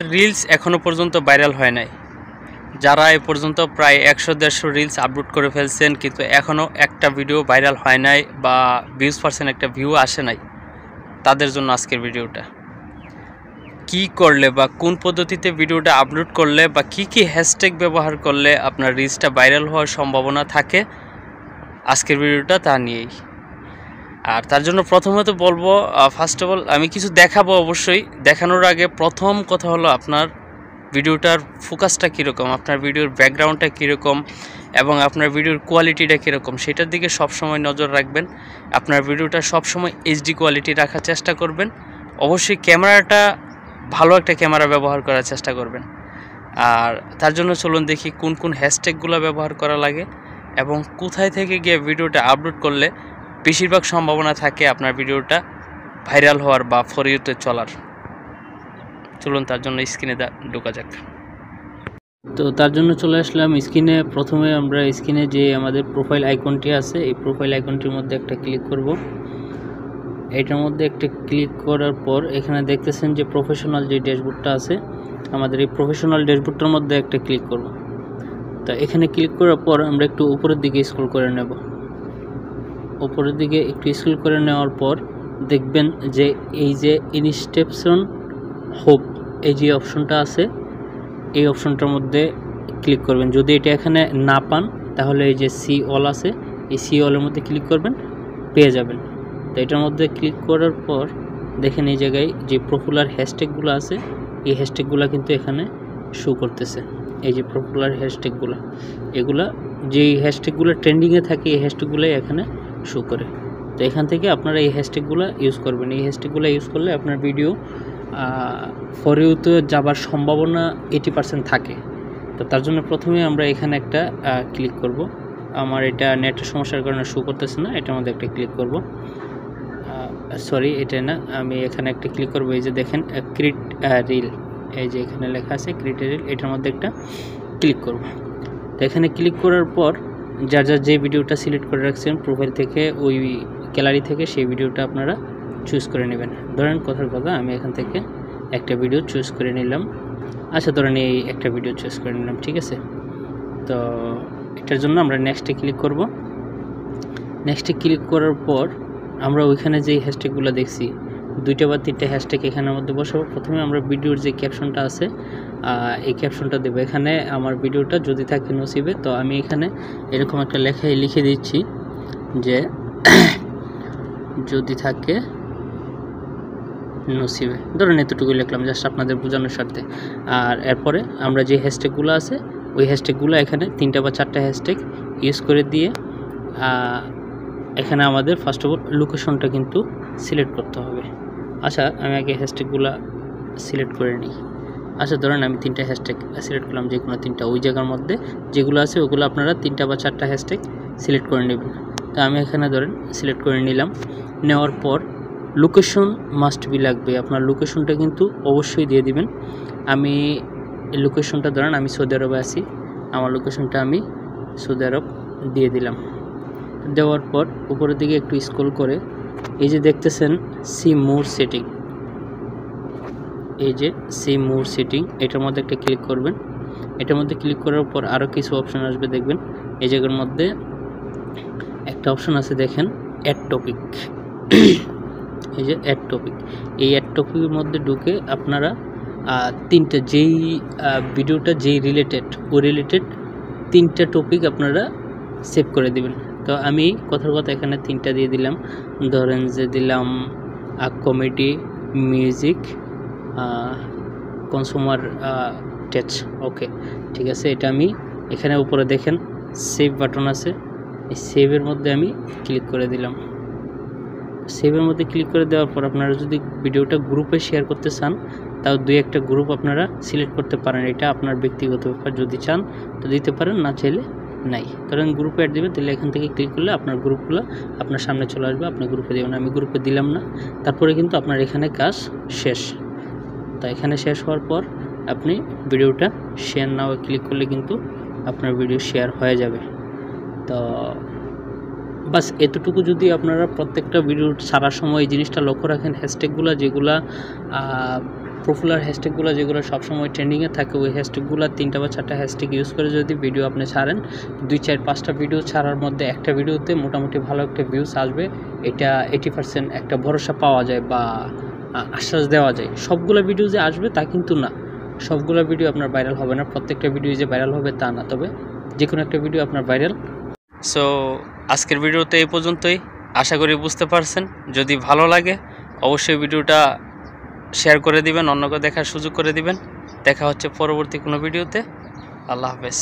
Reels এখনো পর্যন্ত viral হয় নাই। যারা এ পর্যন্ত প্রায় 100-150 রিলস আপলোড করে ফেলছেন, কিন্তু এখনও একটা ভিডিও ভাইরাল হয় নাই বা ভিউজ পার্সেন্ট একটা ভিউ আসে নাই, তাদের জন্য আজকের ভিডিওটা। কি করলে বা কোন পদ্ধতিতে ভিডিওটা আপলোড করলে বা কি হ্যাশট্যাগ ব্যবহার করলে আপনার রিলসটা ভাইরাল হওয়ার সম্ভাবনা থাকে, আজকের ভিডিওটা তা নিয়েই। আর তার জন্য প্রথমত বলবো, ফার্স্ট অফ অল আমি কিছু দেখাবো। অবশ্যই দেখানোর আগে প্রথম কথা হলো আপনার ভিডিওটার ফোকাসটা কীরকম, আপনার ভিডিওর ব্যাকগ্রাউন্ডটা কীরকম এবং আপনার ভিডিওর কোয়ালিটিটা কীরকম, সেটার দিকে সবসময় নজর রাখবেন। আপনার ভিডিওটা সবসময় এইচডি কোয়ালিটি রাখার চেষ্টা করবেন। অবশ্যই ক্যামেরাটা ভালো একটা ক্যামেরা ব্যবহার করার চেষ্টা করবেন। আর তার জন্য চলুন দেখি কোন হ্যাশট্যাগুলো ব্যবহার করা লাগে এবং কোথায় থেকে গিয়ে ভিডিওটা আপলোড করলে বেশিরভাগ সম্ভাবনা থাকে আপনার ভিডিওটা ভাইরাল হওয়ার বা ফর ইউতে চলার। চলুন তার জন্য স্ক্রিনে ঢোকা যাক। তো তার জন্য চলে আসলাম স্ক্রিনে। প্রথমে আমরা স্ক্রিনে যে আমাদের প্রোফাইল আইকনটি আছে, এই প্রোফাইল আইকনটির মধ্যে একটা ক্লিক করব। এটার মধ্যে একটা ক্লিক করার পর এখানে দেখতেছেন যে প্রফেশনাল যে ড্যাশবোর্ডটা আছে, আমাদের এই প্রফেশনাল ড্যাশবোর্ডটার মধ্যে একটা ক্লিক করব। তো এখানে ক্লিক করার পর আমরা একটু উপরের দিকে স্ক্রল করে নেব। উপরের দিকে একটু স্ক্রল করে নেওয়ার পর দেখবেন যে এই যে ইনস্টেপশন হোপ এই যে অপশনটা আছে, এই অপশনটার মধ্যে ক্লিক করবেন। যদি এটা এখানে না পান তাহলে এই যে সি অল আছে, এই সি অলের মধ্যে ক্লিক করবেন, পেয়ে যাবেন। তো এটার মধ্যে ক্লিক করার পর দেখেন এই জায়গায় যে পপুলার হ্যাশট্যাগুলো আছে, এই হ্যাশট্যাগুলো কিন্তু এখানে শো করতেছে। এই যে পপুলার হ্যাশট্যাগুলো, এগুলা যেই হ্যাশট্যাগুলো ট্রেন্ডিংয়ে থাকে এই হ্যাশট্যাগুলোই এখানে শো করে। তো এখান থেকে আপনারা এই হ্যাশট্যাগুলো ইউজ করবেন। এই হ্যাশট্যাগুলো ইউজ করলে আপনার ভিডিও ফর ইউতে যাবার সম্ভাবনা 80% থাকে। তো তার জন্য প্রথমে আমরা এখানে একটা ক্লিক করব। আমার এটা নেটের সমস্যার কারণে শো করতেছে না, এটার মধ্যে একটা ক্লিক করব। সরি, এটা না, আমি এখানে একটা ক্লিক করব। এই যে দেখেন ক্রিয়েট রিল, এই যে এখানে লেখা আছে ক্রিয়েট রিল, এটার মধ্যে একটা ক্লিক করব। তো এখানে ক্লিক করার পর যার যে ভিডিওটা সিলেক্ট করে রাখছেন প্রোফাইল থেকে, ওই গ্যালারি থেকে সেই ভিডিওটা আপনারা চুজ করে নেবেন। ধরেন কথার কথা আমি এখান থেকে একটা ভিডিও চুজ করে নিলাম। আচ্ছা, ধরেন এই একটা ভিডিও চুজ করে নিলাম, ঠিক আছে। তো এটার জন্য আমরা নেক্সটে ক্লিক করব। নেক্সটে ক্লিক করার পর আমরা ওইখানে যে হ্যাশট্যাগুলো দেখছি 2টা বা 3টা হ্যাশট্যাগ এখানের মধ্যে বসাবো। প্রথমে আমরা ভিডিওর যে ক্যাপশনটা আছে এই ক্যাপশনটা দেবো। এখানে আমার ভিডিওটা যদি থাকে নসিবে, তো আমি এখানে এরকম একটা লিখে দিচ্ছি যে যদি থাকে নসিবে, ধরুন এতটুকু লিখলাম জাস্ট আপনাদের বোঝানোর স্বার্থে। আর এরপরে আমরা যে হ্যাশট্যাগুলো আছে ওই হ্যাশট্যাগুলো এখানে 3টা বা 4টা হ্যাশট্যাগ ইউজ করে দিয়ে এখানে আমাদের ফার্স্ট অফ অল লোকেশনটা কিন্তু সিলেক্ট করতে হবে। আচ্ছা, আমি আগে হ্যাশট্যাগুলো সিলেক্ট করে নিই। আচ্ছা, ধরেন আমি 3টা হ্যাশট্যাগ সিলেক্ট করলাম, যে কোনো 3টা। ওই জায়গার মধ্যে যেগুলো আছে ওগুলো আপনারা 3টা বা 4টা হ্যাশট্যাগ সিলেক্ট করে নেবেন। তো আমি এখানে ধরেন সিলেক্ট করে নিলাম। নেওয়ার পর লোকেশন মাস্ট বি লাগবে, আপনার লোকেশনটা কিন্তু অবশ্যই দিয়ে দিবেন। আমি এই লোকেশনটা ধরেন আমি সৌদি আরবে আছি, আমার লোকেশনটা আমি সৌদি আরব দিয়ে দিলাম। দেওয়ার পর উপরের দিকে একটু স্ক্রল করে এই যে দেখতেছেন সি মোর সেটিং, এই যে সি মোর সেটিং, এটার মধ্যে একটা ক্লিক করবেন। এটার মধ্যে ক্লিক করার পর আরও কিছু অপশন আসবে, দেখবেন এই জায়গার মধ্যে একটা অপশন আছে, দেখেন অ্যাড টপিক। এই যে অ্যাড টপিক, এই অ্যাড টপিকের মধ্যে ঢুকে আপনারা 3টা যেই ভিডিওটা যেই রিলেটেড, ওই রিলেটেড 3টা টপিক আপনারা সেভ করে দিবেন। তো আমি কথার কথা এখানে 3টা দিয়ে দিলাম। ধরেন যে দিলাম কমেডি, মিউজিক, কনসুমার টেচ। ওকে, ঠিক আছে। এটা আমি এখানে উপরে দেখেন সেভ বাটন আছে, এই সেভের মধ্যে আমি ক্লিক করে দিলাম। সেভের মধ্যে ক্লিক করে দেওয়ার পর আপনারা যদি ভিডিওটা গ্রুপে শেয়ার করতে চান, তাও 2-1টা গ্রুপ আপনারা সিলেক্ট করতে পারেন। এটা আপনার ব্যক্তিগত ব্যাপার, যদি চান তো দিতে পারেন, না চাইলে নাই। ধরেন গ্রুপে অ্যাড দেবেন, তাহলে এখান থেকে ক্লিক করলে আপনার গ্রুপগুলো আপনার সামনে চলে আসবে, আপনি গ্রুপে দেবেন। আমি গ্রুপে দিলাম না, তারপরে কিন্তু আপনার এখানে কাজ শেষ। তো এখানে শেষ হওয়ার পর আপনি ভিডিওটা শেয়ার নাও ক্লিক করলে কিন্তু আপনার ভিডিও শেয়ার হয়ে যাবে। তো বাস এতটুকু যদি আপনারা প্রত্যেকটা ভিডিও ছাড়ার সময় এই জিনিসটা লক্ষ্য রাখেন, হ্যাশট্যাগুলো যেগুলা পপুলার হ্যাশট্যাগুলো যেগুলো সবসময় ট্রেন্ডিংয়ে থাকে ওই হ্যাশট্যাগুলো 3টা বা 4টা হ্যাশট্যাগ ইউজ করে যদি ভিডিও আপনি ছাড়েন 2, 4, 5টা ভিডিও ছাড়ার মধ্যে একটা ভিডিওতে মোটামুটি ভালো একটা ভিউজ আসবে, এটা 80% একটা ভরসা পাওয়া যায় বা আশ্বাস দেওয়া যায়। সবগুলো ভিডিও যে আসবে তা কিন্তু না, সবগুলো ভিডিও আপনার ভাইরাল হবে না, প্রত্যেকটা ভিডিও যে ভাইরাল হবে তা না, তবে যে কোনো একটা ভিডিও আপনার ভাইরাল। সো আজকের ভিডিওতে এই পর্যন্তই, আশা করি বুঝতে পারছেন। যদি ভালো লাগে অবশ্যই ভিডিওটা শেয়ার করে দিবেন, অন্যকে দেখার সুযোগ করে দিবেন। দেখা হচ্ছে পরবর্তী কোনো ভিডিওতে। আল্লাহ হাফেজ।